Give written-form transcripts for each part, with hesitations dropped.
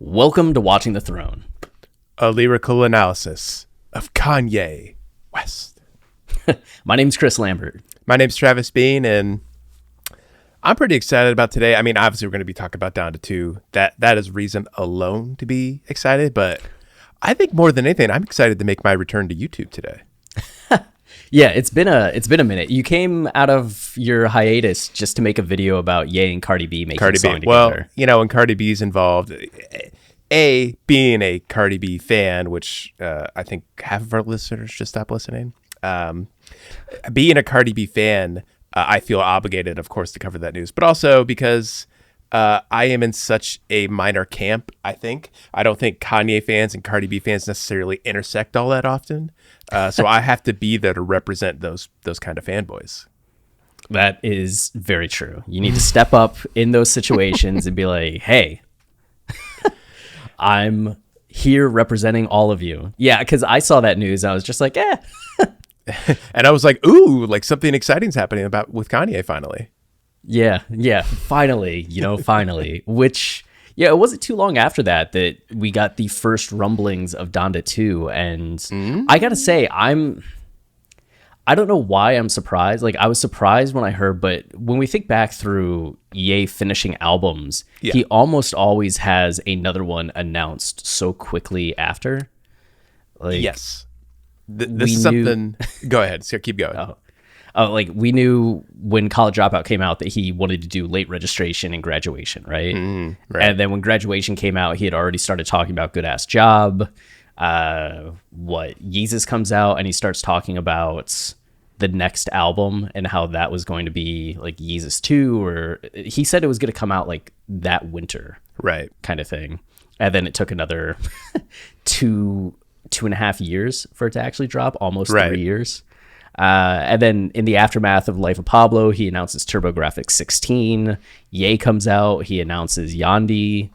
Welcome to Watching the Throne. A lyrical analysis of Kanye West. My name's Chris Lambert. My name's Travis Bean, and I'm pretty excited about today. I mean, obviously, we're going to be talking about Donda 2. That is reason alone to be excited, but I think more than anything, I'm excited to make my return to YouTube today. Yeah, it's been a minute. You came out of your hiatus just to make a video about Ye and Cardi B making a song together. Well, you know, when Cardi B's involved, being a Cardi B fan, which I think half of our listeners just stopped listening. Being a Cardi B fan, I feel obligated, of course, to cover that news, but also because I am in such a minor camp. I don't think Kanye fans and Cardi B fans necessarily intersect all that often. So I have to be there to represent those kind of fanboys. That is very true. You need to step up in those situations and be like, hey, I'm here representing all of you. Yeah, because I saw that news. I was just like, And I was like, ooh, like something exciting's happening with Kanye finally. Yeah, finally, finally. Which, it wasn't too long after that we got the first rumblings of Donda 2. And I gotta say, I don't know why I'm surprised. Like, I was surprised when I heard, but when we think back through Ye finishing albums, he almost always has another one announced so quickly after. Like, yes. This is something. Go ahead. So keep going. Like, we knew when College Dropout came out that he wanted to do late registration and graduation, right? Right. And then when graduation came out, he had already started talking about Good Ass Job. Yeezus comes out and he starts talking about the next album and how that was going to be like Yeezus 2, or he said it was going to come out like that winter, right? Kind of thing. And then it took another 2.5 years for it to actually drop, almost 3 years. And then in the aftermath of Life of Pablo, he announces TurboGrafx 16. Ye comes out, he announces Yandhi,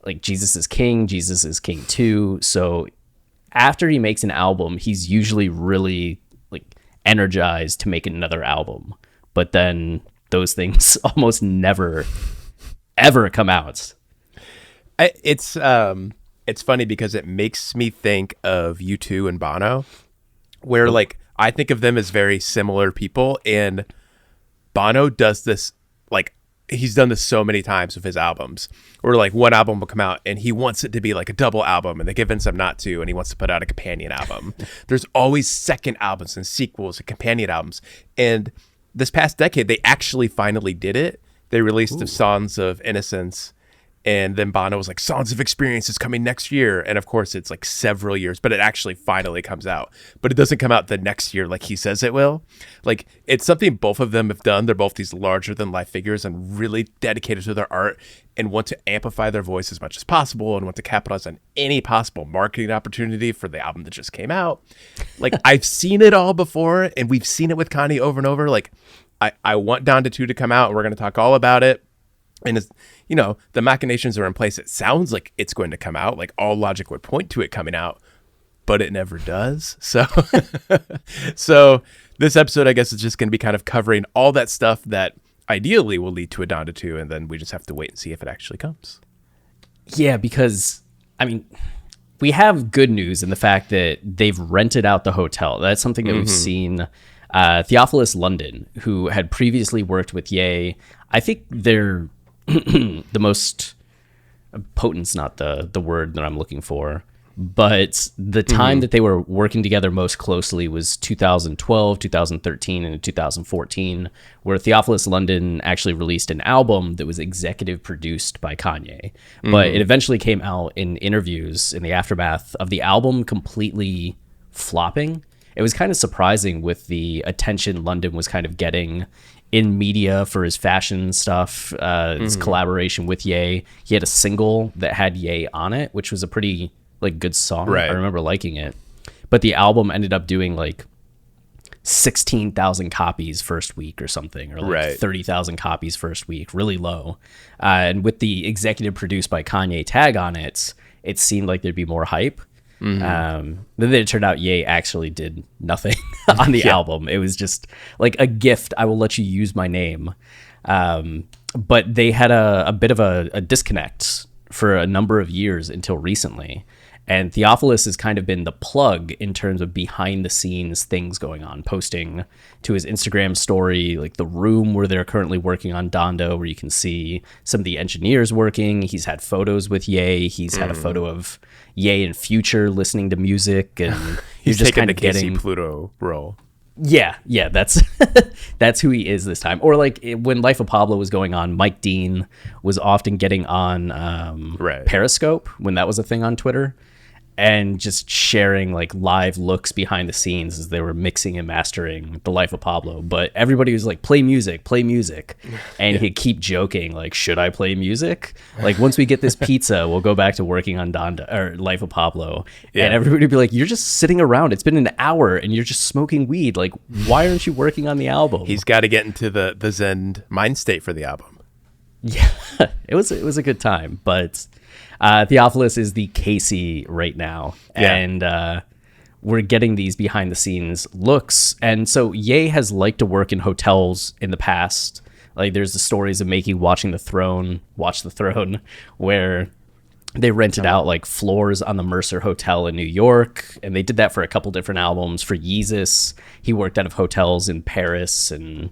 like Jesus is King 2. So after he makes an album, he's usually really like energized to make another album. But then those things almost never, ever come out. It's funny because it makes me think of U2 and Bono, where like I think of them as very similar people, and Bono does this, like he's done this so many times with his albums, where like one album will come out and he wants it to be like a double album and they convince him not to, and he wants to put out a companion album. There's always second albums and sequels and companion albums, and this past decade they actually finally did it. They released the Songs of Innocence, and then Bono was like, Songs of Experience is coming next year. And of course, it's like several years, but it actually finally comes out. But it doesn't come out the next year like he says it will. Like, it's something both of them have done. They're both these larger-than-life figures and really dedicated to their art and want to amplify their voice as much as possible and want to capitalize on any possible marketing opportunity for the album that just came out. Like, I've seen it all before, and we've seen it with Kanye over and over. Like, I want Donda 2 to come out, and we're going to talk all about it. And it's, the machinations are in place. It sounds like it's going to come out. Like, all logic would point to it coming out, but it never does. So, so this episode, I guess, is just going to be kind of covering all that stuff that ideally will lead to a Donda 2, and then we just have to wait and see if it actually comes. Yeah, because, I mean, we have good news in the fact that they've rented out the hotel. That's something that we've seen. Theophilus London, who had previously worked with Ye, I think they're the most potent's not the word that I'm looking for, but the time that they were working together most closely was 2012, 2013, and 2014, where Theophilus London actually released an album that was executive produced by Kanye. But it eventually came out in interviews in the aftermath of the album completely flopping. It was kind of surprising with the attention London was kind of getting in media for his fashion stuff, his collaboration with Ye. He had a single that had Ye on it, which was a pretty like good song. Right. I remember liking it. But the album ended up doing like 16,000 copies first week or something, or like 30,000 copies first week, really low. And with the executive produced by Kanye tag on it, it seemed like there'd be more hype. Then it turned out Ye actually did nothing on the album. It was just like a gift. I will let you use my name. But they had a bit of a disconnect for a number of years until recently. And Theophilus has kind of been the plug in terms of behind the scenes things going on, posting to his Instagram story, like the room where they're currently working on Donda, where you can see some of the engineers working. He's had photos with Ye. He's had a photo of Ye in Future listening to music, and he's just taking kind the of Casey getting Pluto role. Yeah, that's that's who he is this time. Or like when Life of Pablo was going on, Mike Dean was often getting on Periscope when that was a thing on Twitter, and just sharing like live looks behind the scenes as they were mixing and mastering The Life of Pablo. But everybody was like, play music, and he'd keep joking like, should I play music? Like, once we get this pizza, we'll go back to working on Donda or Life of Pablo. And everybody would be like, you're just sitting around, it's been an hour and you're just smoking weed, like why aren't you working on the album? He's got to get into the Zen mind state for the album. Yeah, it was a good time. But Theophilus is the Casey right now, and we're getting these behind the scenes looks. And so Ye has liked to work in hotels in the past. Like there's the stories of making Watch the Throne, where they rented out like floors on the Mercer Hotel in New York, and they did that for a couple different albums. For Yeezus, he worked out of hotels in Paris and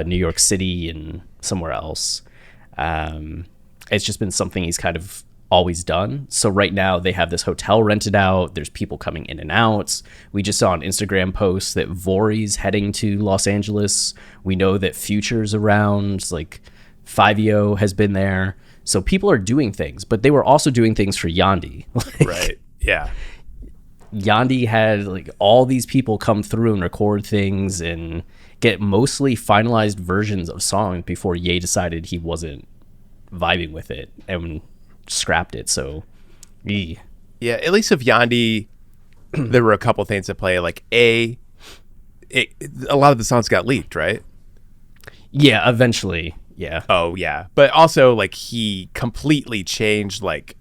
New York City and somewhere else. It's just been something he's kind of always done. So right now they have this hotel rented out. There's people coming in and out. We just saw an Instagram post that Vori's heading to Los Angeles. We know that Future's around, like Fivio has been there. So people are doing things, but they were also doing things for Yandhi. Right. Yeah. Yandhi had like all these people come through and record things and get mostly finalized versions of songs before Ye decided he wasn't vibing with it and scrapped it. So yeah, at least with Yandhi, there were a couple things at play. Like a lot of the songs got leaked, right? Yeah, eventually. Yeah. Oh yeah, but also like he completely changed like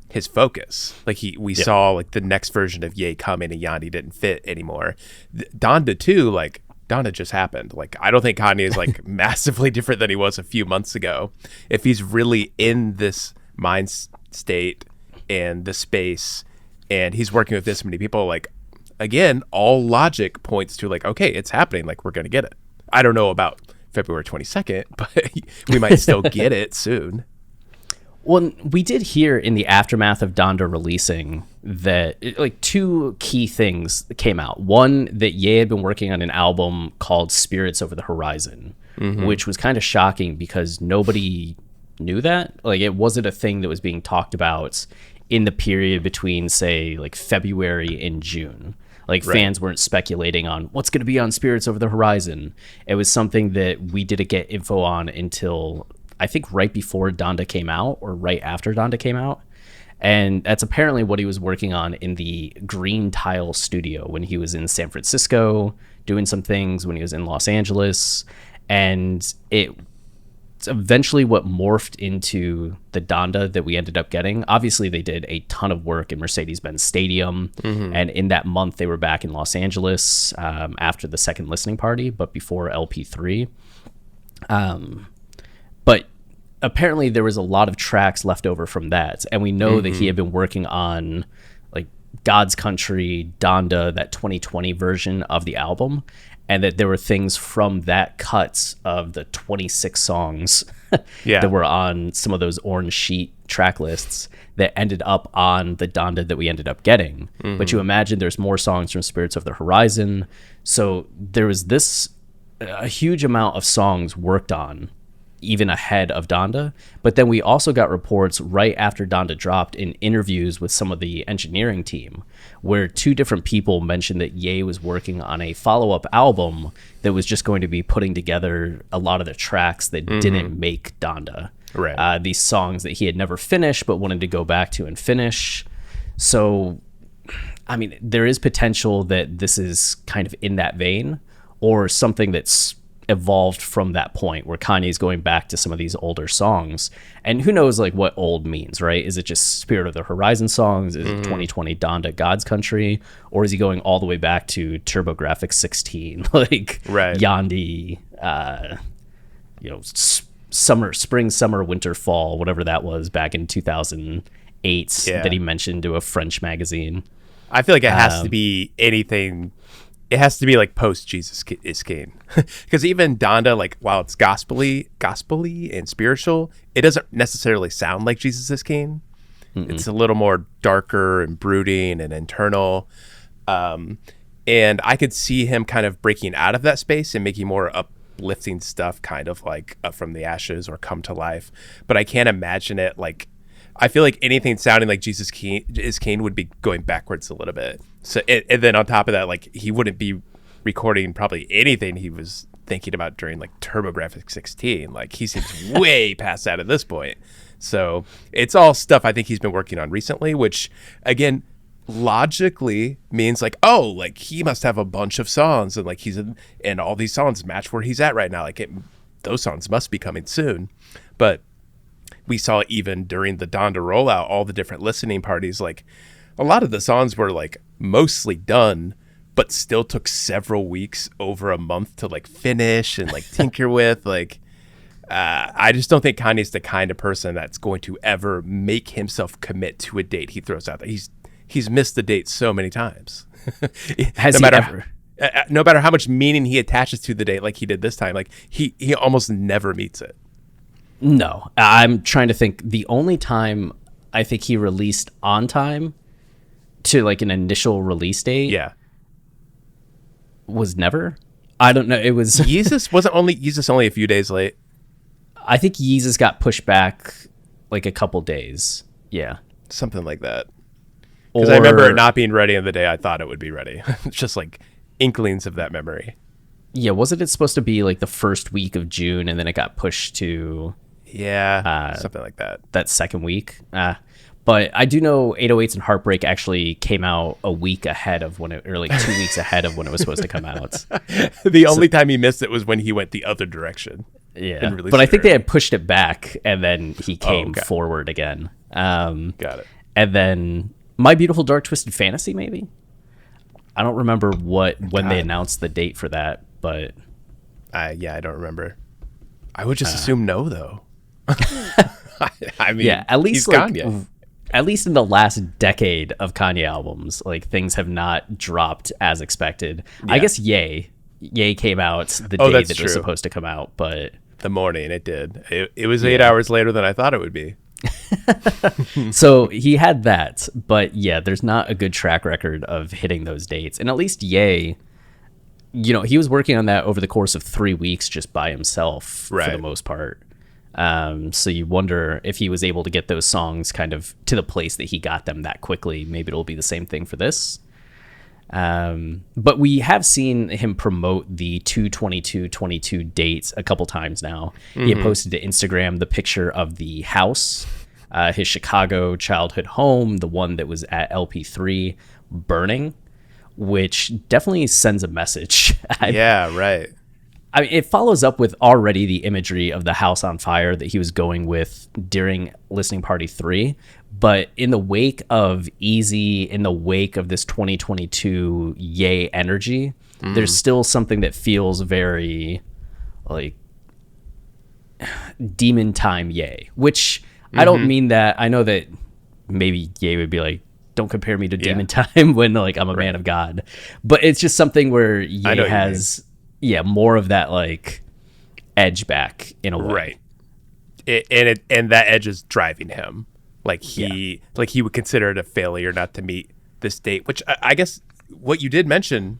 his focus. Like we saw like the next version of Ye coming and Yandhi didn't fit anymore. Donda too, like Donda just happened. Like I don't think Kanye is like massively different than he was a few months ago. If he's really in this mind state and the space and he's working with this many people, like again, all logic points to like, okay, it's happening, like we're gonna get it. I don't know about February 22nd, but we might still get it soon. Well, we did hear in the aftermath of Donda releasing that like two key things came out. One, that Ye had been working on an album called Spirits Over the Horizon, which was kind of shocking because nobody knew that. Like it wasn't a thing that was being talked about in the period between, say, like February and June. Like fans weren't speculating on what's going to be on Spirits Over the Horizon. It was something that we didn't get info on until I think right before Donda came out or right after Donda came out. And that's apparently what he was working on in the Green Tile studio when he was in San Francisco doing some things, when he was in Los Angeles. And it's eventually what morphed into the Donda that we ended up getting. Obviously, they did a ton of work in Mercedes-Benz Stadium. And in that month, they were back in Los Angeles after the second listening party, but before LP3. But apparently there was a lot of tracks left over from that. And we know that he had been working on like God's Country, Donda, that 2020 version of the album. And that there were things from that cut of the 26 songs that were on some of those orange sheet track lists that ended up on the Donda that we ended up getting. But you imagine there's more songs from Spirits of the Horizon. So there was a huge amount of songs worked on even ahead of Donda. But then we also got reports right after Donda dropped in interviews with some of the engineering team where two different people mentioned that Ye was working on a follow-up album that was just going to be putting together a lot of the tracks that didn't make Donda. Right. These songs that he had never finished but wanted to go back to and finish. So, I mean, there is potential that this is kind of in that vein or something that's evolved from that point where Kanye's going back to some of these older songs. And who knows like what old means, right? Is it just Spirit of the Horizon songs? Is it 2020 Donda, God's Country? Or is he going all the way back to TurboGrafx 16, like Yandhi, spring, summer, winter, fall, whatever that was back in 2008 that he mentioned to a French magazine. I feel like it has to be anything. It has to be like post Jesus is King, because even Donda, like while it's gospely and spiritual, it doesn't necessarily sound like Jesus is King. Mm-mm. It's a little more darker and brooding and internal. And I could see him kind of breaking out of that space and making more uplifting stuff, kind of like Up From the Ashes or Come to Life. But I can't imagine it like. I feel like anything sounding like Jesus is King would be going backwards a little bit. So, and then on top of that, like he wouldn't be recording probably anything he was thinking about during like TurboGrafx 16. Like he seems way past that at this point. So it's all stuff I think he's been working on recently, which again, logically means like, oh, like he must have a bunch of songs and like and all these songs match where he's at right now. Like those songs must be coming soon. But we saw even during the Donda rollout, all the different listening parties, like a lot of the songs were like mostly done, but still took several weeks, over a month to like finish and like tinker with. Like, I just don't think Kanye's the kind of person that's going to ever make himself commit to a date he throws out there. He's missed the date so many times. Has he ever? No matter how much meaning he attaches to the date, like he did this time, like he almost never meets it. No, I'm trying to think. The only time I think he released on time to like an initial release date, was never. I don't know. It was Yeezus only a few days late. I think Yeezus got pushed back like a couple days. Yeah, something like that. Because I remember it not being ready on the day I thought it would be ready. Just like inklings of that memory. Yeah, wasn't it supposed to be like the first week of June and then it got pushed to something like that. That second week. But I do know 808s and Heartbreak actually came out a week ahead of when or like 2 weeks ahead of when it was supposed to come out. The only time he missed it was when he went the other direction. Yeah, but I think they had pushed it back and then he came forward again. Got it. And then My Beautiful Dark Twisted Fantasy, maybe? I don't remember when they announced the date for that, but I don't remember. I would just assume no, though. I mean, yeah, at least like, Kanye. At least in the last decade of Kanye albums, like things have not dropped as expected. Yeah. I guess Ye came out the day that it was supposed to come out, but the morning it did. It was 8 hours later than I thought it would be. So he had that, but yeah, there's not a good track record of hitting those dates. And at least Ye, he was working on that over the course of 3 weeks just by himself for the most part. So you wonder if he was able to get those songs kind of to the place that he got them that quickly. Maybe it'll be the same thing for this. But we have seen him promote the 2/22/22 dates a couple times now. Mm-hmm. He had posted to Instagram the picture of the house, his Chicago childhood home, the one that was at LP3 burning, which definitely sends a message. Yeah, right. I mean, it follows up with already the imagery of the house on fire that he was going with during Listening Party 3. But in the wake of Easy, in the wake of this 2022 Ye energy, there's still something that feels very like demon time Ye, which I don't mean that. I know that maybe Ye would be like, don't compare me to demon time when like I'm a man of God. But it's just something where Ye has... more of that like edge back in a way. Right. And that edge is driving him. Like he would consider it a failure not to meet this date, which I guess what you did mention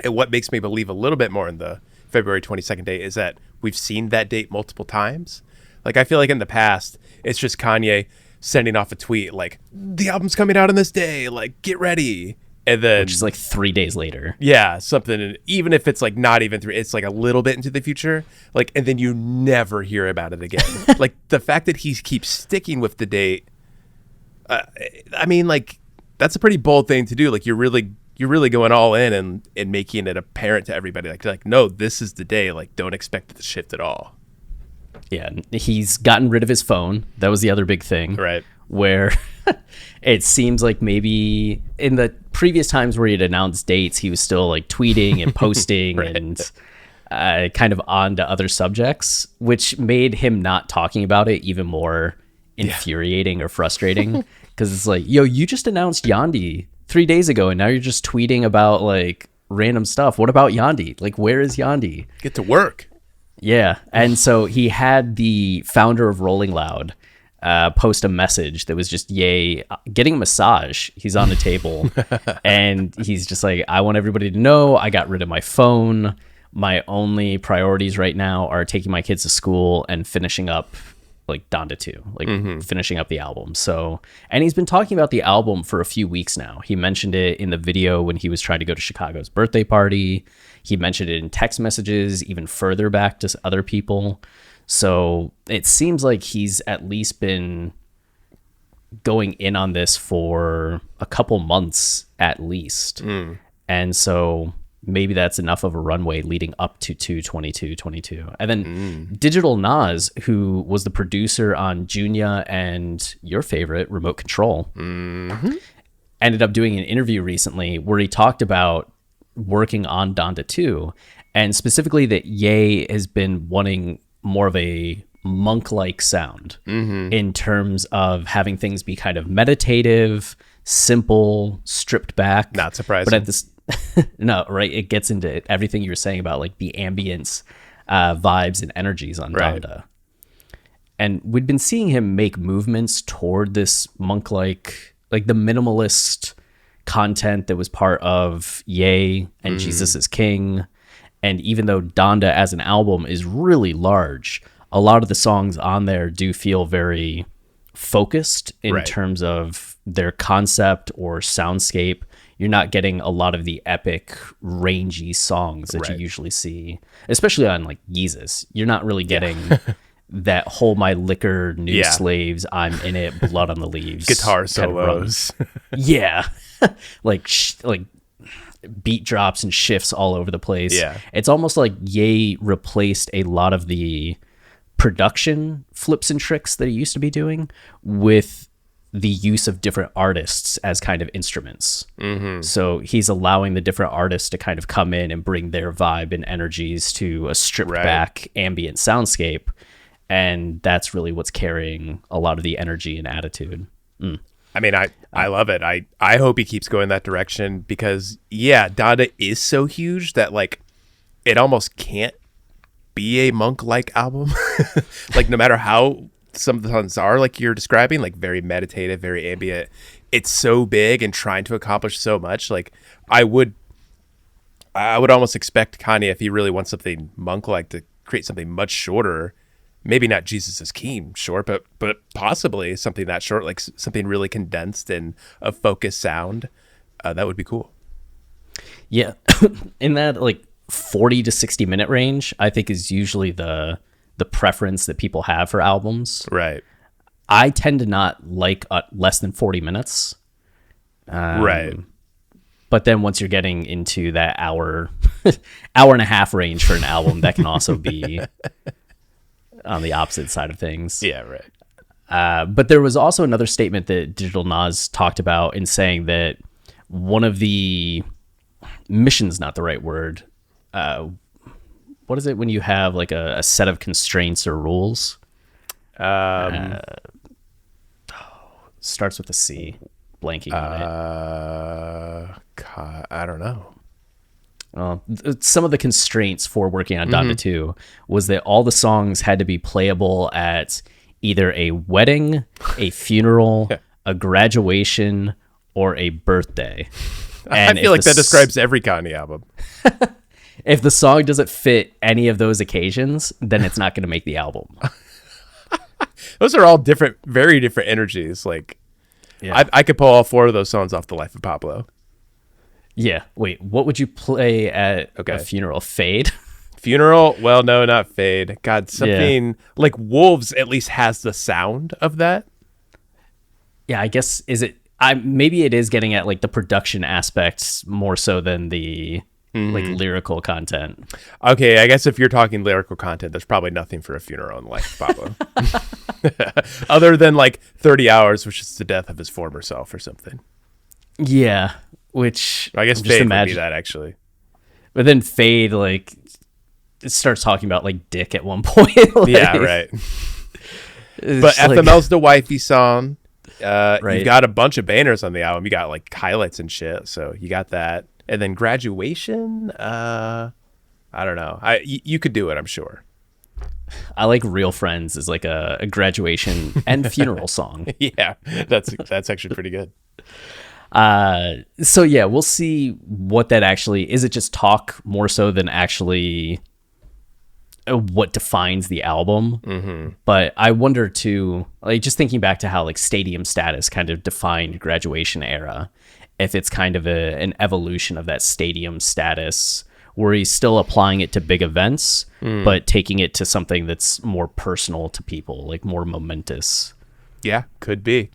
and what makes me believe a little bit more in the February 22nd date is that we've seen that date multiple times. Like I feel like in the past, it's just Kanye sending off a tweet like, the album's coming out on this day, like get ready. And then, which is like 3 days later. Yeah, something. Even if it's like not even 3, it's like a little bit into the future. Like, and then you never hear about it again. Like the fact that he keeps sticking with the date. I mean, like that's a pretty bold thing to do. Like you're really going all in and making it apparent to everybody. Like no, this is the day. Like don't expect it to shift at all. Yeah, he's gotten rid of his phone. That was the other big thing. Right. Where it seems like maybe in the previous times where he had announced dates, he was still like tweeting and posting. Right. And kind of on to other subjects, which made him not talking about it even more infuriating or frustrating. Because it's like, yo, you just announced Yandi 3 days ago, and now you're just tweeting about like random stuff. What about Yandi? Like, where is Yandi? Get to work. Yeah. And so he had the founder of Rolling Loud post a message that was just Ye getting a massage. He's on the table and he's just like, I want everybody to know I got rid of my phone. My only priorities right now are taking my kids to school and finishing up like Donda 2, like finishing up the album. So, and he's been talking about the album for a few weeks now. He mentioned it in the video when he was trying to go to Chicago's birthday party. He mentioned it in text messages even further back to other people. So it seems like he's at least been going in on this for a couple months at least. And so maybe that's enough of a runway leading up to 2/22/22. And then Digital Nas, who was the producer on Junya and your favorite, Remote Control, ended up doing an interview recently where he talked about working on Donda 2, and specifically that Ye has been wanting more of a monk-like sound in terms of having things be kind of meditative, simple, stripped back. Not surprising. But at this, no, right? It gets into everything you were saying about like the ambience, vibes, and energies on Donda. And we'd been seeing him make movements toward this monk-like, like the minimalist content that was part of Ye and Jesus is King. And even though Donda as an album is really large, a lot of the songs on there do feel very focused in terms of their concept or soundscape. You're not getting a lot of the epic, rangy songs that you usually see, especially on like Yeezus. You're not really getting that whole my liquor, new slaves, I'm in it, blood on the leaves. Guitar solos. like beat drops and shifts all over the place. Yeah. It's almost like Ye replaced a lot of the production flips and tricks that he used to be doing with the use of different artists as kind of instruments. So he's allowing the different artists to kind of come in and bring their vibe and energies to a stripped back ambient soundscape. And that's really what's carrying a lot of the energy and attitude. I mean, I love it. I hope he keeps going that direction because, Donda is so huge that, like, it almost can't be a monk-like album. Like, no matter how some of the songs are, like you're describing, like, very meditative, very ambient, it's so big and trying to accomplish so much. Like, I would almost expect Kanye, if he really wants something monk-like, to create something much shorter. Maybe not Jesus is King short, but possibly something that short, like something really condensed and a focused sound. That would be cool. Yeah. In that like 40 to 60 minute range, I think is usually the preference that people have for albums. Right. I tend to not like less than 40 minutes. Right. But then once you're getting into that hour and a half range for an album, that can also be on the opposite side of things. Yeah, right. But there was also another statement that Digital Nas talked about in saying that one of the mission's not the right word. What is it when you have like a set of constraints or rules? Starts with a C. Blanking on it. I don't know. Some of the constraints for working on Donda 2 was that all the songs had to be playable at either a wedding, a funeral, a graduation, or a birthday. And I feel like that describes every Kanye album. If the song doesn't fit any of those occasions, then it's not going to make the album. Those are all different, very different energies. Like, I could pull all 4 of those songs off The Life of Pablo. Yeah. Wait, what would you play at a funeral? Fade? Funeral? Well, no, not Fade. God, something like Wolves at least has the sound of that. Yeah, I guess, maybe it is getting at like the production aspects more so than the like lyrical content. Okay, I guess if you're talking lyrical content, there's probably nothing for a funeral in Life of Pablo. Other than like 30 Hours, which is the death of his former self or something. Yeah. Which I guess Fade would be that, actually. But then Fade, like, starts talking about like dick at one point. Like, Yeah, right. But it's like- FML's the wifey song. Right. You got a bunch of banners on the album. You got like highlights and shit. So you got that. And then Graduation. I don't know. You could do it, I'm sure. I like Real Friends is like a graduation and funeral song. Yeah, that's actually pretty good. So yeah, we'll see what that actually is. It just talk more so than actually what defines the album. Mm-hmm. But I wonder too, like just thinking back to how like Stadium Status kind of defined Graduation era, if it's kind of an evolution of that Stadium Status where he's still applying it to big events, but taking it to something that's more personal to people, like more momentous. Yeah, could be.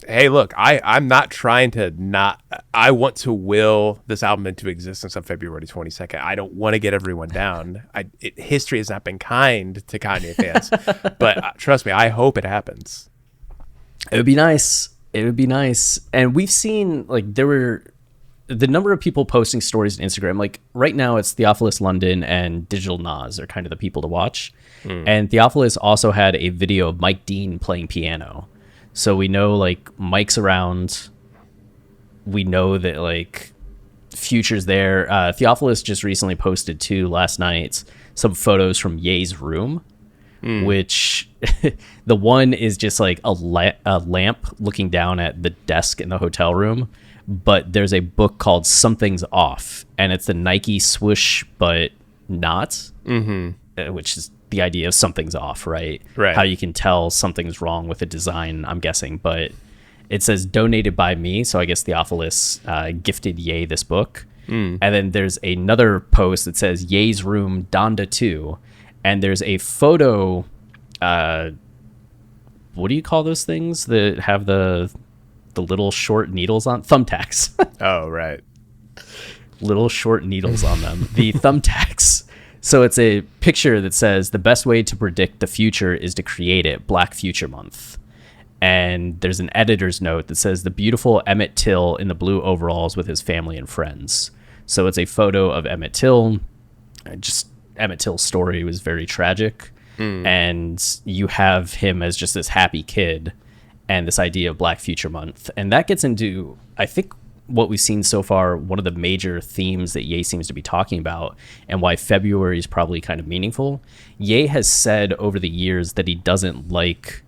Hey, look, I'm not trying to not. I want to will this album into existence on February 22nd. I don't want to get everyone down. History has not been kind to Kanye fans, but trust me, I hope it happens. It would be nice. It would be nice. And we've seen like there were the number of people posting stories on Instagram. Like right now, it's Theophilus London and Digital Nas are kind of the people to watch. And Theophilus also had a video of Mike Dean playing piano. So we know like Mike's around. We know that like Future's there. Theophilus just recently posted too last night some photos from Ye's room, which the one is just like a lamp looking down at the desk in the hotel room. But there's a book called Something's Off, and it's the Nike swoosh, but not, which is the idea of something's off, right? Right. How you can tell something's wrong with a design, I'm guessing. But it says donated by me, so I guess Theophilus gifted Ye this book. And then there's another post that says Ye's room, Donda 2, and there's a photo. What do you call those things that have the little short needles on? Thumbtacks. Oh, right. Little short needles on them. The thumbtacks. So it's a picture that says the best way to predict the future is to create it, Black Future Month. And there's an editor's note that says the beautiful Emmett Till in the blue overalls with his family and friends. So it's a photo of Emmett Till. Just Emmett Till's story was very tragic. And you have him as just this happy kid and this idea of Black Future Month. And that gets into, I think, what we've seen so far, one of the major themes that Ye seems to be talking about and why February is probably kind of meaningful. Ye has said over the years that he doesn't like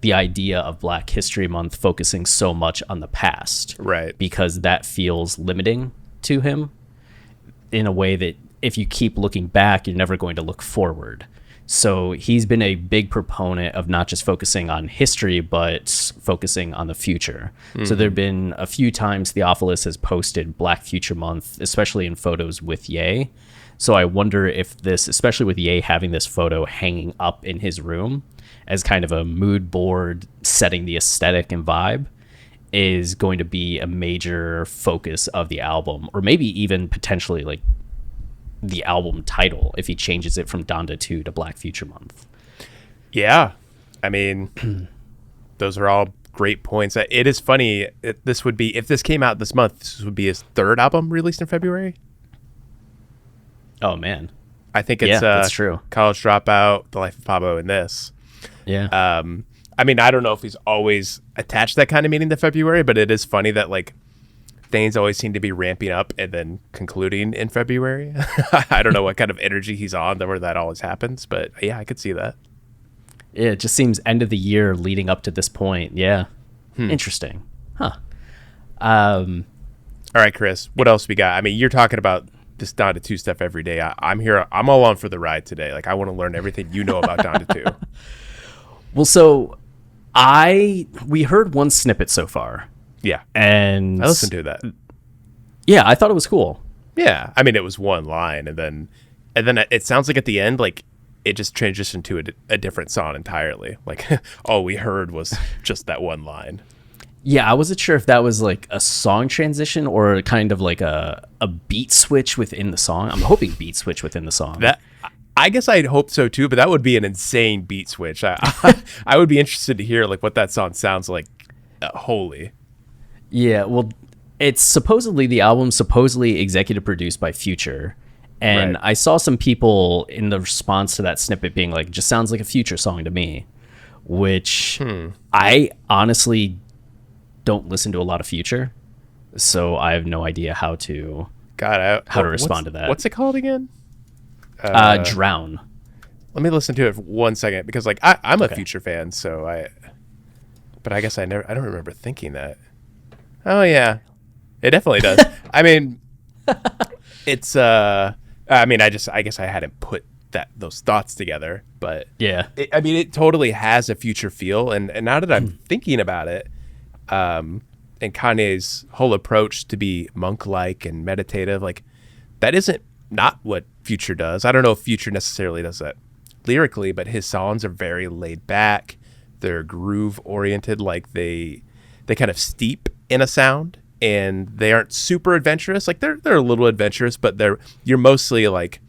the idea of Black History Month focusing so much on the past. Right. Because that feels limiting to him in a way that if you keep looking back, you're never going to look forward. So he's been a big proponent of not just focusing on history, but focusing on the future. So there have been a few times Theophilus has posted Black Future Month, especially in photos with Ye. So I wonder if this, especially with Ye having this photo hanging up in his room as kind of a mood board setting the aesthetic and vibe, is going to be a major focus of the album, or maybe even potentially like the album title if he changes it from Donda 2 to Black Future Month. Yeah. I mean, those are all great points. It is funny. This would be, if this came out this month, this would be his third album released in February. Oh, man. I think it's that's true. College Dropout, The Life of Pablo, and this. Yeah. I mean, I don't know if he's always attached that kind of meaning to February, but it is funny that like things always seem to be ramping up and then concluding in February. I don't know what kind of energy he's on where that always happens, but yeah, I could see that. Yeah, it just seems end of the year leading up to this point. Yeah. Interesting. Huh. All right, Chris, what else we got? I mean, you're talking about this Donda 2 stuff every day. I'm here. I'm all on for the ride today. Like, I want to learn everything you know about Donda 2. Well, so we heard one snippet so far. Yeah. And I listened to that. Yeah, I thought it was cool. Yeah. I mean, it was one line, and then it sounds like at the end, like it just transitioned to a different song entirely. Like all we heard was just that one line. Yeah, I wasn't sure if that was like a song transition or kind of like a beat switch within the song. I'm hoping beat switch within the song. I guess I'd hope so too, but that would be an insane beat switch. I would be interested to hear like what that song sounds like. Holy. Yeah, well, it's supposedly the album's supposedly executive produced by Future, And Right. I saw some people in the response to that snippet being like, just sounds like a Future song to me, which I honestly don't listen to a lot of Future. So I have no idea how to respond to that. What's it called again? Drown. Let me listen to it for 1 second because like I'm a Future fan, but I guess I don't remember thinking that. Oh yeah, it definitely does. I mean, it's I guess I hadn't put those thoughts together, but Yeah. it totally has a Future feel, and now that I'm thinking about it, and Kanye's whole approach to be monk-like and meditative, like that isn't not what Future does. I don't know if Future necessarily does that lyrically, but his songs are very laid back. They're groove oriented, like they kind of steep in a sound, and they aren't super adventurous. Like they're a little adventurous, but you're mostly like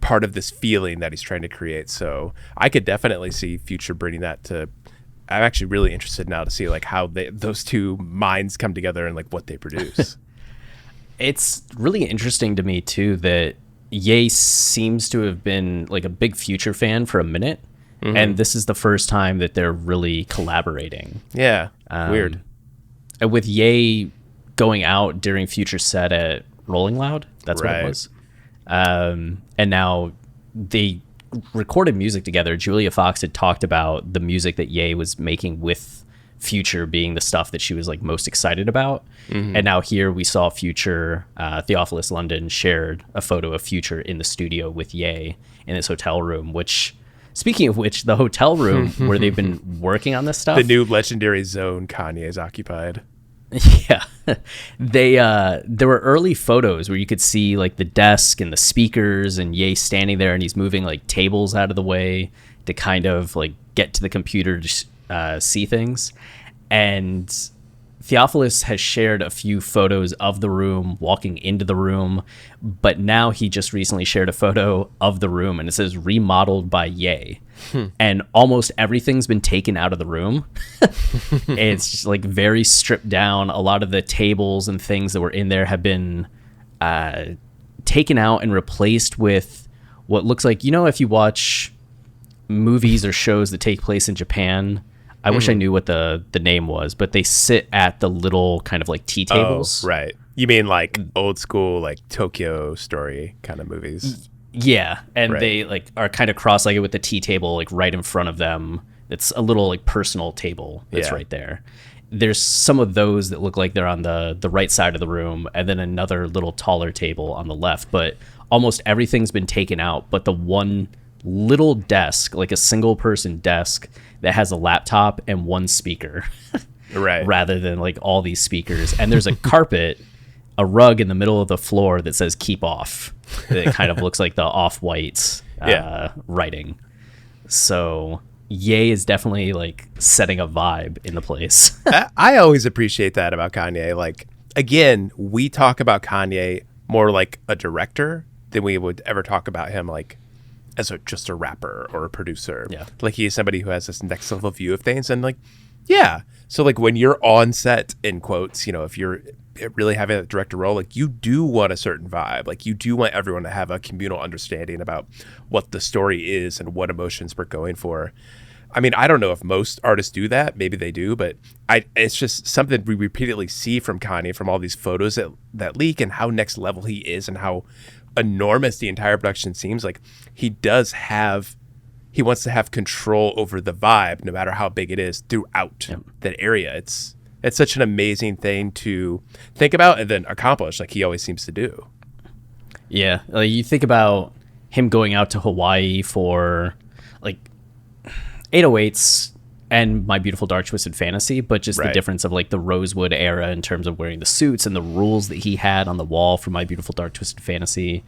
part of this feeling that he's trying to create. So I could definitely see Future bringing that to. I'm actually really interested now to see like how those two minds come together and like what they produce. It's really interesting to me too that Ye seems to have been like a big Future fan for a minute, and this is the first time that they're really collaborating. Yeah, weird. And with Ye going out during Future's set at Rolling Loud, that's what it was. And now they recorded music together. Julia Fox had talked about the music that Ye was making with Future being the stuff that she was like most excited about. And now here we saw Future, Theophilus London shared a photo of Future in the studio with Ye in this hotel room, which, speaking of which, the hotel room where they've been working on this stuff, the new legendary zone Kanye's occupied. Yeah, there were early photos where you could see like the desk and the speakers and Ye standing there, and he's moving like tables out of the way to kind of like get to the computer to see things. And Theophilus has shared a few photos of the room, walking into the room, but now he just recently shared a photo of the room, and it says remodeled by Ye. And almost everything's been taken out of the room. It's just like very stripped down. A lot of the tables and things that were in there have been taken out and replaced with what looks like, if you watch movies or shows that take place in Japan, I wish I knew what the name was, but they sit at the little kind of like tea tables. Oh, right. You mean like old school, like Tokyo Story kind of movies? Yeah, and Right. they like are kind of cross-legged with the tea table like right in front of them. It's a little like personal table that's Yeah. right there. There's some of those that look like they're on the right side of the room, and then another little taller table on the left. But almost everything's been taken out, but the one little desk, like a single person desk that has a laptop and one speaker, Right. rather than like all these speakers. And there's a carpet, a rug in the middle of the floor that says keep off. It kind of looks like the off-white writing. So Ye is definitely like setting a vibe in the place. I always appreciate that about Kanye. Like, again, we talk about Kanye more like a director than we would ever talk about him like as just a rapper or a producer. Yeah. Like he is somebody who has this next level view of things, and like, yeah. So like when you're on set, in quotes, if you're really having a director role, like you do want a certain vibe. Like you do want everyone to have a communal understanding about what the story is and what emotions we're going for. I mean, I don't know if most artists do that. Maybe they do, but it's just something we repeatedly see from Kanye, from all these photos that leak, and how next level he is and how enormous the entire production seems. Like he wants to have control over the vibe, no matter how big it is, throughout that area. It's such an amazing thing to think about and then accomplish, like he always seems to do. Yeah, like you think about him going out to Hawaii for like 808s and My Beautiful Dark Twisted Fantasy, but just the Right. difference of like the Rosewood era in terms of wearing the suits and the rules that he had on the wall for My Beautiful Dark Twisted Fantasy,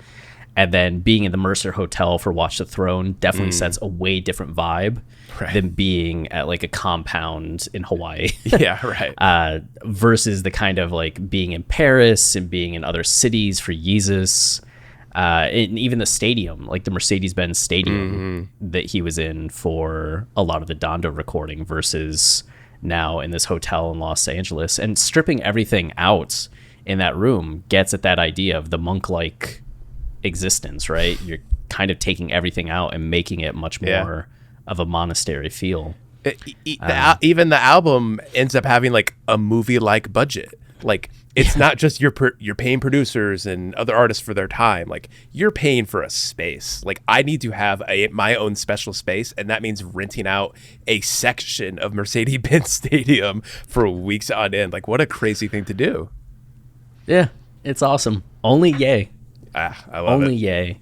and then being in the Mercer Hotel for Watch the Throne definitely sets a way different vibe Right. than being at like a compound in Hawaii. Yeah, right. Versus the kind of like being in Paris and being in other cities for Yeezus. And even the stadium, like the Mercedes-Benz Stadium that he was in for a lot of the Donda recording, versus now in this hotel in Los Angeles. And stripping everything out in that room gets at that idea of the monk-like existence, right? You're kind of taking everything out and making it much more of a monastery feel. Even the album ends up having like a movie-like budget. Like it's not just you're paying producers and other artists for their time. Like you're paying for a space. Like I need to have my own special space, and that means renting out a section of Mercedes-Benz Stadium for weeks on end. Like what a crazy thing to do. Yeah, it's awesome. Only Ye. I love it. Only Ye.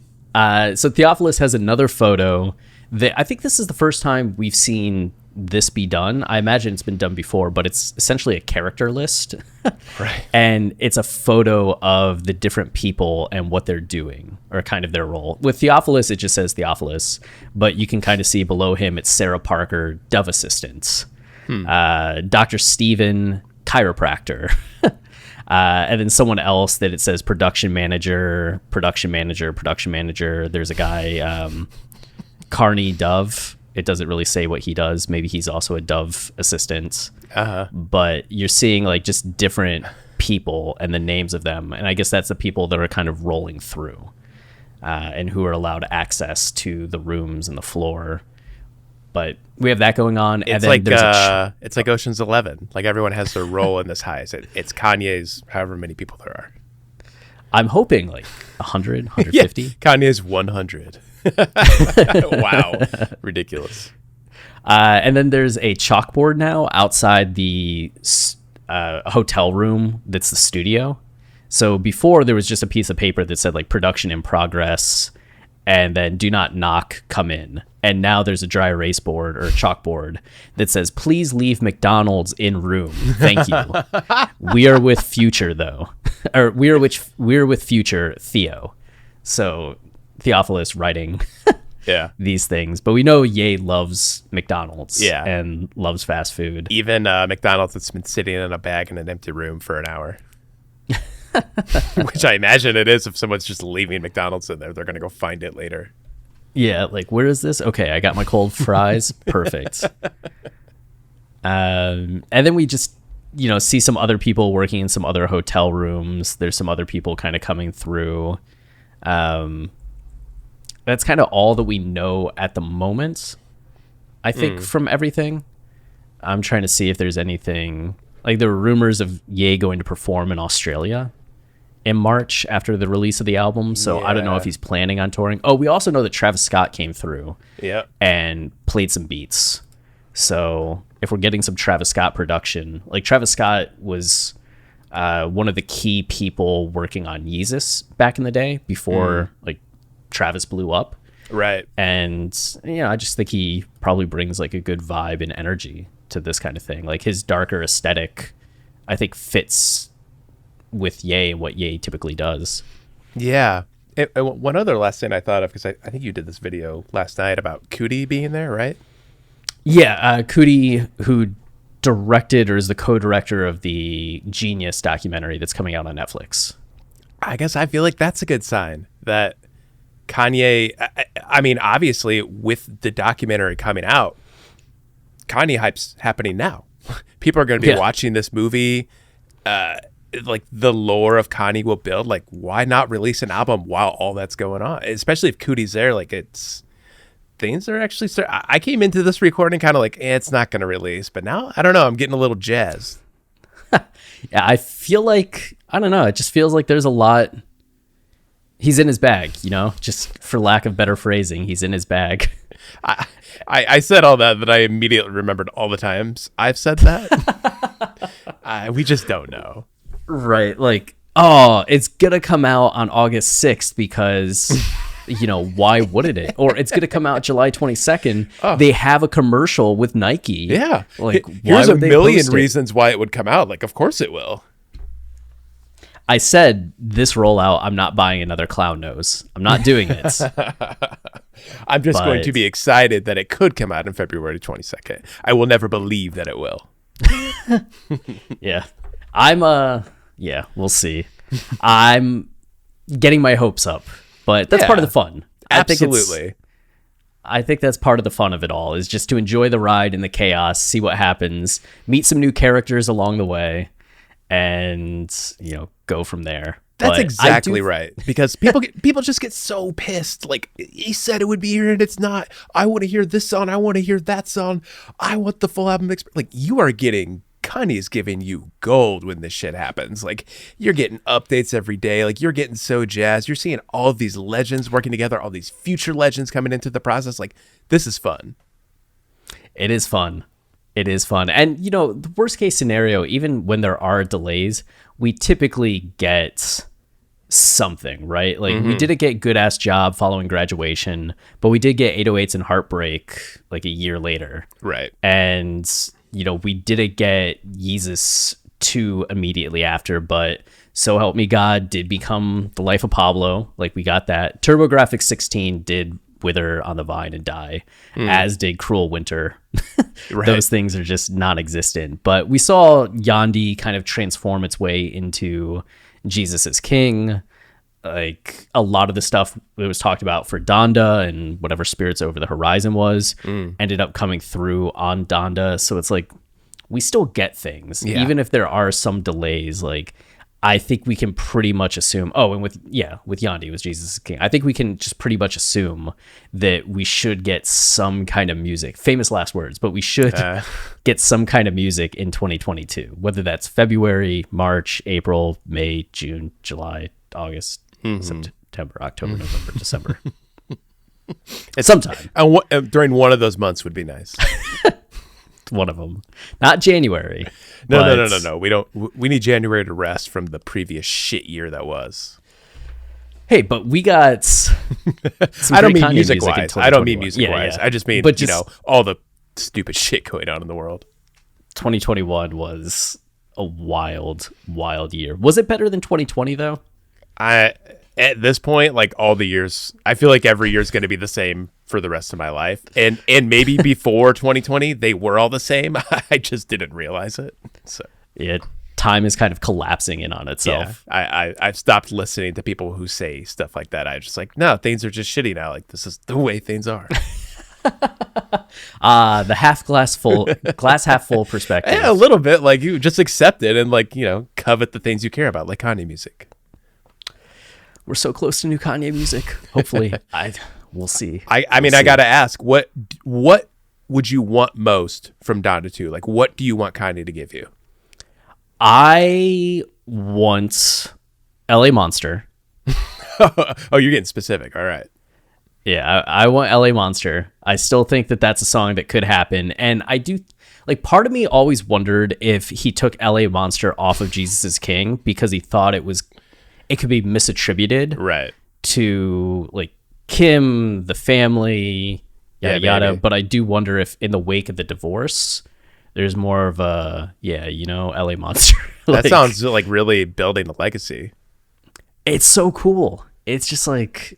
So Theophilus has another photo that I think this is the first time we've seen this be done. I imagine it's been done before, but it's essentially a character list. Right. And it's a photo of the different people and what they're doing, or kind of their role. With Theophilus, it just says Theophilus, but you can kind of see below him, it's Sarah Parker, Dove Assistants, Dr. Steven, chiropractor, and then someone else that it says production manager. There's a guy, Carney Dove. It doesn't really say what he does. Maybe he's also a Dove assistant. But you're seeing like just different people and the names of them. And I guess that's the people that are kind of rolling through and who are allowed access to the rooms and the floor. But we have that going on. It's and then it's like Ocean's 11. Like everyone has their role in this heist. It's Kanye's however many people there are. I'm hoping like 100, 150. Yeah, Kanye's 100. Wow. Ridiculous. And then there's a chalkboard now outside the hotel room that's the studio. So before there was just a piece of paper that said like production in progress and then do not knock, come in. And now there's a dry erase board or a chalkboard that says, please leave McDonald's in room. Thank you. We are with future though. Or we're with future Theo. So Theophilus writing these things, but we know Ye loves McDonald's and loves fast food. Even McDonald's that's been sitting in a bag in an empty room for an hour. Which I imagine it is if someone's just leaving McDonald's in there. They're going to go find it later. Yeah, like, where is this? Okay, I got my cold fries. Perfect. And then we just, see some other people working in some other hotel rooms. There's some other people kind of coming through. That's kind of all that we know at the moment, I think, from everything. I'm trying to see if there's anything. Like, there were rumors of Ye going to perform in Australia in March after the release of the album. So I don't know if he's planning on touring. Oh, we also know that Travis Scott came through and played some beats. So if we're getting some Travis Scott production, like Travis Scott was one of the key people working on Yeezus back in the day before like Travis blew up. Right. And, I just think he probably brings like a good vibe and energy to this kind of thing. Like his darker aesthetic, I think, fits with Ye and what Ye typically does. Yeah. And one other last thing I thought of, because I think you did this video last night about Cootie being there, right? Yeah, Cootie, who directed or is the co-director of the Genius documentary that's coming out on Netflix. I guess I feel like that's a good sign that Kanye, I mean, obviously with the documentary coming out, Kanye hype's happening now. People are going to be watching this movie. Like the lore of Kanye will build. Like, why not release an album while all that's going on? Especially if Cootie's there. Like, things are actually I came into this recording kind of like, it's not going to release. But now, I don't know. I'm getting a little jazzed. Yeah, I feel like, I don't know. It just feels like there's a lot. He's in his bag, just for lack of better phrasing. He's in his bag. I said all that, but I immediately remembered all the times I've said that. We just don't know. Right. Like, it's going to come out on August 6th because, why wouldn't it? Or it's going to come out July 22nd. Oh. They have a commercial with Nike. Yeah. Like, here's a million reasons why it would come out. Like, of course it will. I said this rollout, I'm not buying another clown nose. I'm not doing it. I'm just going to be excited that it could come out on February 22nd. I will never believe that it will. Yeah. We'll see. I'm getting my hopes up, but that's part of the fun. Absolutely. I think that's part of the fun of it all, is just to enjoy the ride and the chaos, see what happens, meet some new characters along the way, and, go from there. That's But exactly right. Because people just get so pissed. Like, he said it would be here and it's not. I want to hear this song. I want to hear that song. I want the full album. Like, you are getting, Kanye's giving you gold when this shit happens. Like, you're getting updates every day. Like, you're getting so jazzed. You're seeing all of these legends working together, all these future legends coming into the process. Like, this is fun. It is fun. It is fun. And, you know, the worst case scenario, even when there are delays, we typically get something, right? Like, we did a good ass job following Graduation, but we did get 808s and Heartbreak like a year later. Right. And, you know, we didn't get Yeezus 2 immediately after, but So Help Me God did become The Life of Pablo. Like, we got that. TurboGrafx 16 did wither on the vine and die, as did Cruel Winter. Right. Those things are just non-existent. But we saw Yandhi kind of transform its way into Jesus is King. Like, a lot of the stuff that was talked about for Donda and whatever Spirits Over the Horizon was ended up coming through on Donda. So it's like, we still get things, even if there are some delays. Like, I think we can pretty much assume, and with Yandhi was Jesus is King. I think we can just pretty much assume that we should get some kind of music, famous last words, but we should get some kind of music in 2022, whether that's February, March, April, May, June, July, August, September, October, November, December. Sometime. During one of those months would be nice. One of them, not January. No. We need January to rest from the previous shit year that was. Hey, but we got. I don't mean music wise. I don't mean music wise. Yeah. I just mean, all the stupid shit going on in the world. 2021 was a wild, wild year. Was it better than 2020 though? At this point, like, all the years, I feel like every year is going to be the same for the rest of my life. And maybe before 2020, they were all the same. I just didn't realize it. So yeah, time is kind of collapsing in on itself. Yeah, I've stopped listening to people who say stuff like that. I just like, no, things are just shitty now. Like, this is the way things are. The glass half full perspective. Yeah, a little bit. Like, you just accept it and, like, you know, covet the things you care about, like Kanye music. We're so close to new Kanye music. Hopefully, we'll see. I mean, I gotta ask, what would you want most from Donda 2? Like, what do you want Kanye to give you? I want LA Monster. Oh, you're getting specific. All right. Yeah, I want LA Monster. I still think that that's a song that could happen. And I do, like, part of me always wondered if he took LA Monster off of Jesus is King because he thought it could be misattributed to, like, Kim, the family, yada yada. But I do wonder if in the wake of the divorce, there's more of a, LA Monster. That sounds like really building a legacy. It's so cool. It's just like,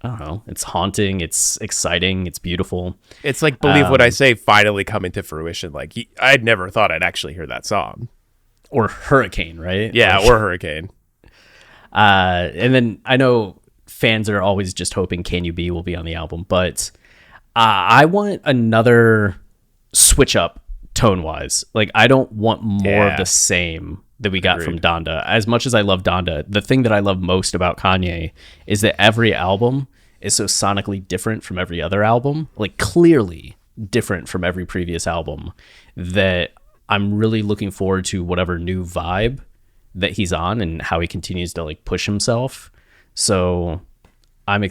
I don't know. It's haunting. It's exciting. It's beautiful. It's like Believe What I Say finally coming to fruition. Like, I'd never thought I'd actually hear that song. Or Hurricane, right? Yeah, or Hurricane. And then I know fans are always just hoping Can You Be will be on the album, but I want another switch up tone wise. Like, I don't want more of the same that we got from Donda. As much as I love Donda, the thing that I love most about Kanye is that every album is so sonically different from every other album, like clearly different from every previous album, that I'm really looking forward to whatever new vibe that he's on and how he continues to, like, push himself. So I'm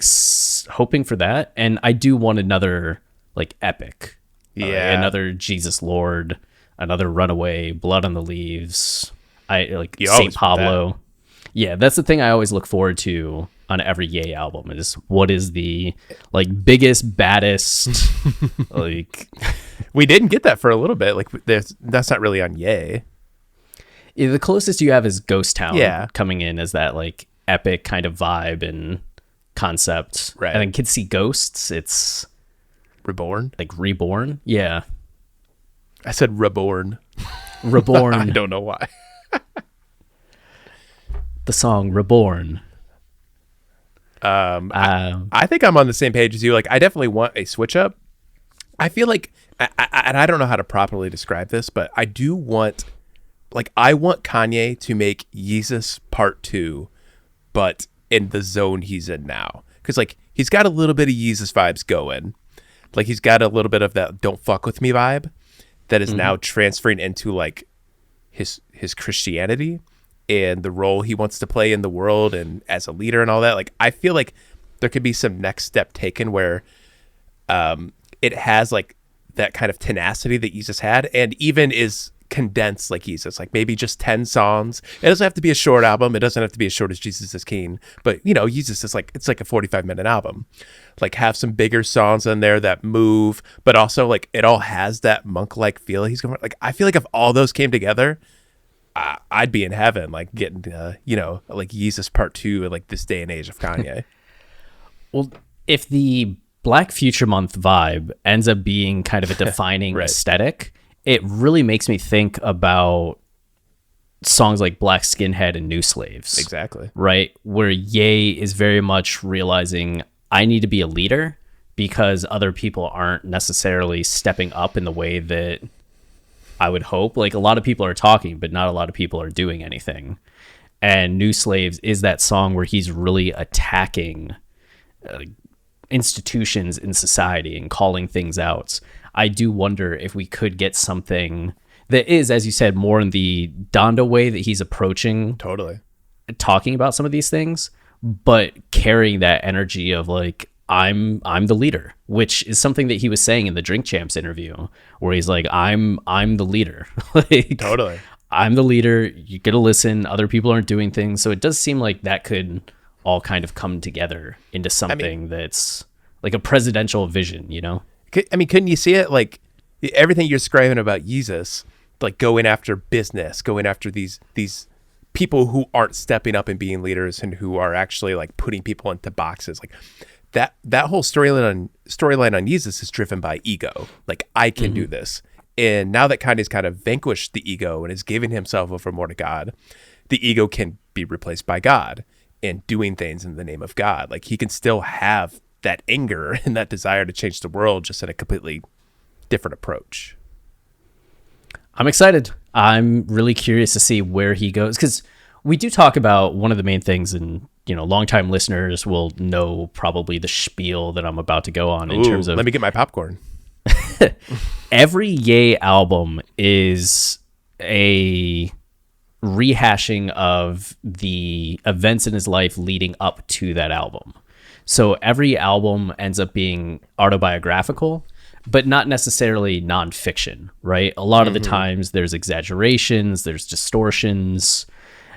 hoping for that. And I do want another, like, epic. Another Jesus Lord, another Runaway, Blood on the Leaves. St. Pablo. Yeah, that's the thing I always look forward to on every Ye album is what is the, like, biggest, baddest, like... We didn't get that for a little bit. Like, that's not really on Ye. Yeah, the closest you have is Ghost Town coming in as that, like, epic kind of vibe and concept. Right. And then Kids See Ghosts, it's... Reborn? Like, Reborn? Yeah. I said Reborn. Reborn. I don't know why. The song Reborn. I think I'm on the same page as you. Like, I definitely want a switch up. I feel like, and I don't know how to properly describe this, but I want Kanye to make Yeezus Part 2 but in the zone he's in now. Because like he's got a little bit of Yeezus vibes going. Like he's got a little bit of that "don't fuck with me" vibe that is now transferring into like his Christianity and the role he wants to play in the world and as a leader and all that. Like I feel like there could be some next step taken where it has like that kind of tenacity that Yeezus had, and even is condensed like Yeezus, like maybe just 10 songs. It doesn't have to be a short album. It doesn't have to be as short as Jesus is King, but you know, Yeezus is like, it's like a 45-minute album. Like have some bigger songs in there that move, but also like it all has that monk-like feel. He's going like, I feel like if all those came together, I'd be in heaven, like getting, you know, like Yeezus Part 2 in like this day and age of Kanye. Well, if the Black Future Month vibe ends up being kind of a defining right. aesthetic, it really makes me think about songs like Black Skinhead and New Slaves. Exactly. Right? Where Ye is very much realizing I need to be a leader because other people aren't necessarily stepping up in the way that I would hope. Like a lot of people are talking, but not a lot of people are doing anything. And New Slaves is that song where he's really attacking institutions in society and calling things out. I do wonder if we could get something that is, as you said, more in the Donda way that he's approaching talking about some of these things, but carrying that energy of like, I'm the leader, which is something that he was saying in the Drink Champs interview, where he's like, I'm the leader. Like, I'm the leader. You get to listen. Other people aren't doing things. So it does seem like that could all kind of come together into something that's like a presidential vision, you know? I mean, couldn't you see it? Like everything you're describing about Yeezus, like going after business, going after these people who aren't stepping up and being leaders and who are actually like putting people into boxes. Like that whole storyline on Yeezus is driven by ego. Like I can do this. And now that Kanye's kind of vanquished the ego and is giving himself over more to God, the ego can be replaced by God and doing things in the name of God. Like he can still have that anger and that desire to change the world, just in a completely different approach. I'm excited. I'm really curious to see where he goes, because we do talk about one of the main things, and you know, longtime listeners will know probably the spiel that I'm about to go on in terms of. Let me get my popcorn. Every Ye album is a rehashing of the events in his life leading up to that album. So every album ends up being autobiographical, but not necessarily nonfiction, right? A lot of the times there's exaggerations, there's distortions,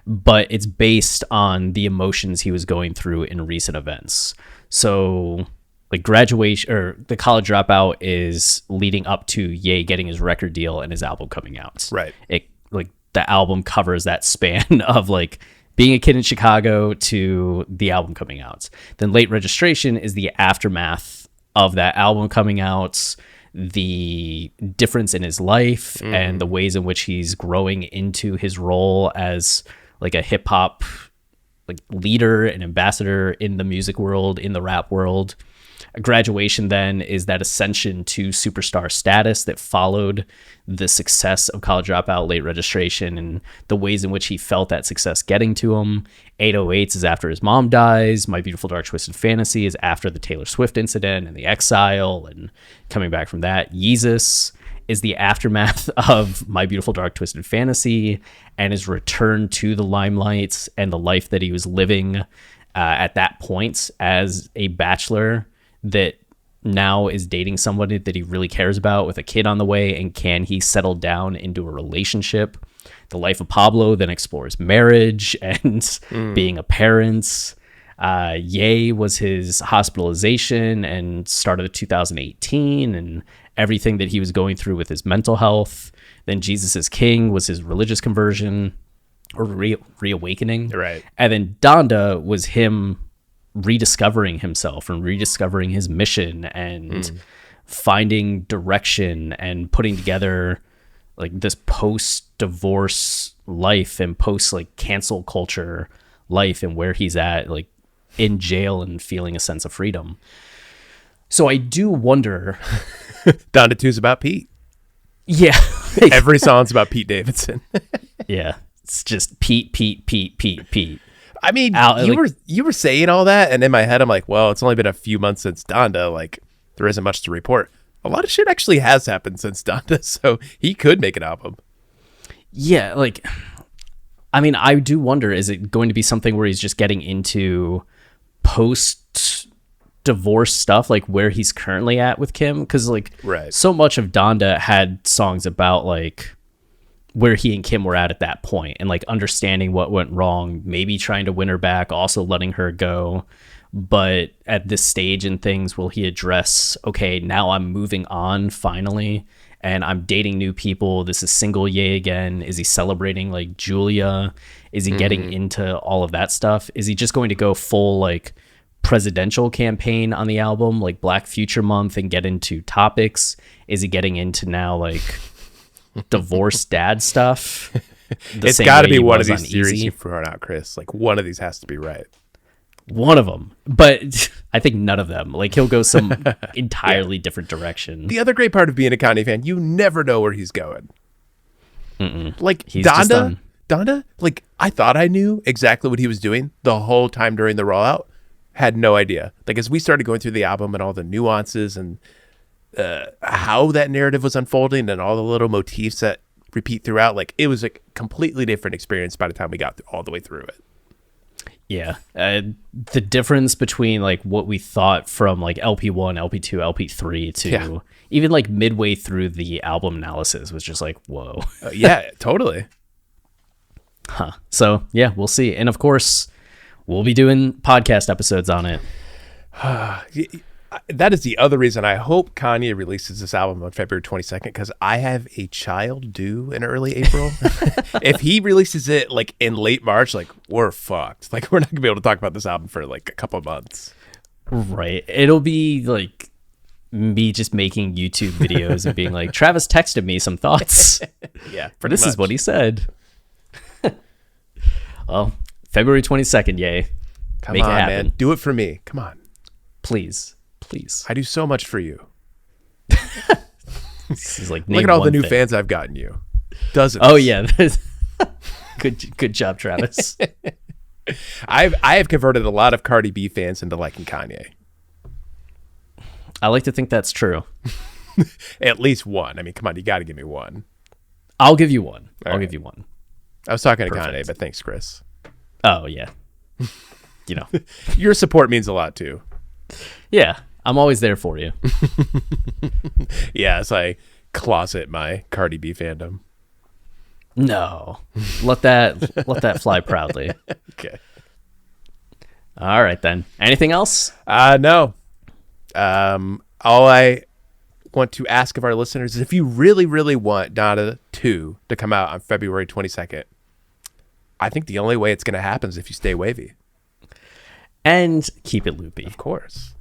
but it's based on the emotions he was going through in recent events. So like graduation or the college dropout is leading up to Ye getting his record deal and his album coming out. Right. It like the album covers that span of like being a kid in Chicago to the album coming out. Then Late Registration is the aftermath of that album coming out, the difference in his life and the ways in which he's growing into his role as like a hip hop like leader and ambassador in the music world, in the rap world. Graduation then is that ascension to superstar status that followed the success of College Dropout, Late Registration, and the ways in which he felt that success getting to him. 808s is after his mom dies. My Beautiful Dark Twisted Fantasy is after the Taylor Swift incident and the exile and coming back from that. Yeezus is the aftermath of My Beautiful Dark Twisted Fantasy and his return to the limelight and the life that he was living at that point as a bachelor that now is dating somebody that he really cares about with a kid on the way, and can he settle down into a relationship? The Life of Pablo then explores marriage and being a parent. Ye was his hospitalization and started of 2018 and everything that he was going through with his mental health. Then Jesus is King was his religious conversion or reawakening. Right. And then Donda was him rediscovering himself and rediscovering his mission and finding direction and putting together like this post-divorce life and post like cancel culture life and where he's at like in jail and feeling a sense of freedom. So I do wonder. Donda 2's about Pete. Yeah. Every song's about Pete Davidson. Yeah. It's just Pete. I mean, Al, like, you were saying all that, and in my head, I'm like, well, it's only been a few months since Donda. Like, there isn't much to report. A lot of shit actually has happened since Donda, so he could make an album. yeah, like, I mean, I do wonder, is it going to be something where he's just getting into post divorce stuff, like where he's currently at with Kim? Because like, Right. so much of Donda had songs about like where he and Kim were at that point, and like understanding what went wrong, maybe trying to win her back, also letting her go. But at this stage in things, will he address, okay, now I'm moving on finally, and I'm dating new people, this is single yay again? Is he celebrating like Julia? Is he getting into all of that stuff? Is he just going to go full like presidential campaign on the album, like Black Future Month, and get into topics? Is he getting into now like divorce dad stuff? It's got to be one of these theories you've thrown out, Chris. Like, one of these has to be right. One of them, but I think none of them. Like, he'll go some entirely different direction. The other great part of being a Kanye fan, you never know where he's going. Like, He's just done. Donda, like, I thought I knew exactly what he was doing the whole time during the rollout. Had no idea. Like, as we started going through the album and all the nuances and how that narrative was unfolding and all the little motifs that repeat throughout, like, it was a completely different experience by the time we got all the way through it. Yeah. The difference between like what we thought from like LP1, LP2, LP3 to even like midway through the album analysis was just like, whoa. Yeah, totally. Huh. So yeah, we'll see. And of course, we'll be doing podcast episodes on it. That is the other reason I hope Kanye releases this album on February 22nd, because I have a child due in early April. If he releases it like in late March, like, we're fucked. Like, we're not gonna be able to talk about this album for like a couple of months. Right. It'll be like me just making YouTube videos and being like, Travis texted me some thoughts. Yeah, This is what he said. Well, February 22nd, yay. Come Make on, it happen. man. Do it for me. Come on. Please. I do so much for you. This is like, Look name at all the one new thing. fans I've gotten you. Dozens. Oh yeah. Good job, Travis. I have converted a lot of Cardi B fans into liking Kanye. I like to think that's true. At least one. I mean, come on, you got to give me one. I'll give you one. All I'll right. give you one. I was talking to Perfect. Kanye, but thanks, Chris. Oh yeah. You know. Your support means a lot too. Yeah. I'm always there for you. Yeah, as I closet my Cardi B fandom. No. Let that fly proudly. Okay. All right then. Anything else? No. All I want to ask of our listeners is, if you really, really want Donda 2 to come out on February 22nd, I think the only way it's going to happen is if you stay wavy. And keep it loopy. Of course.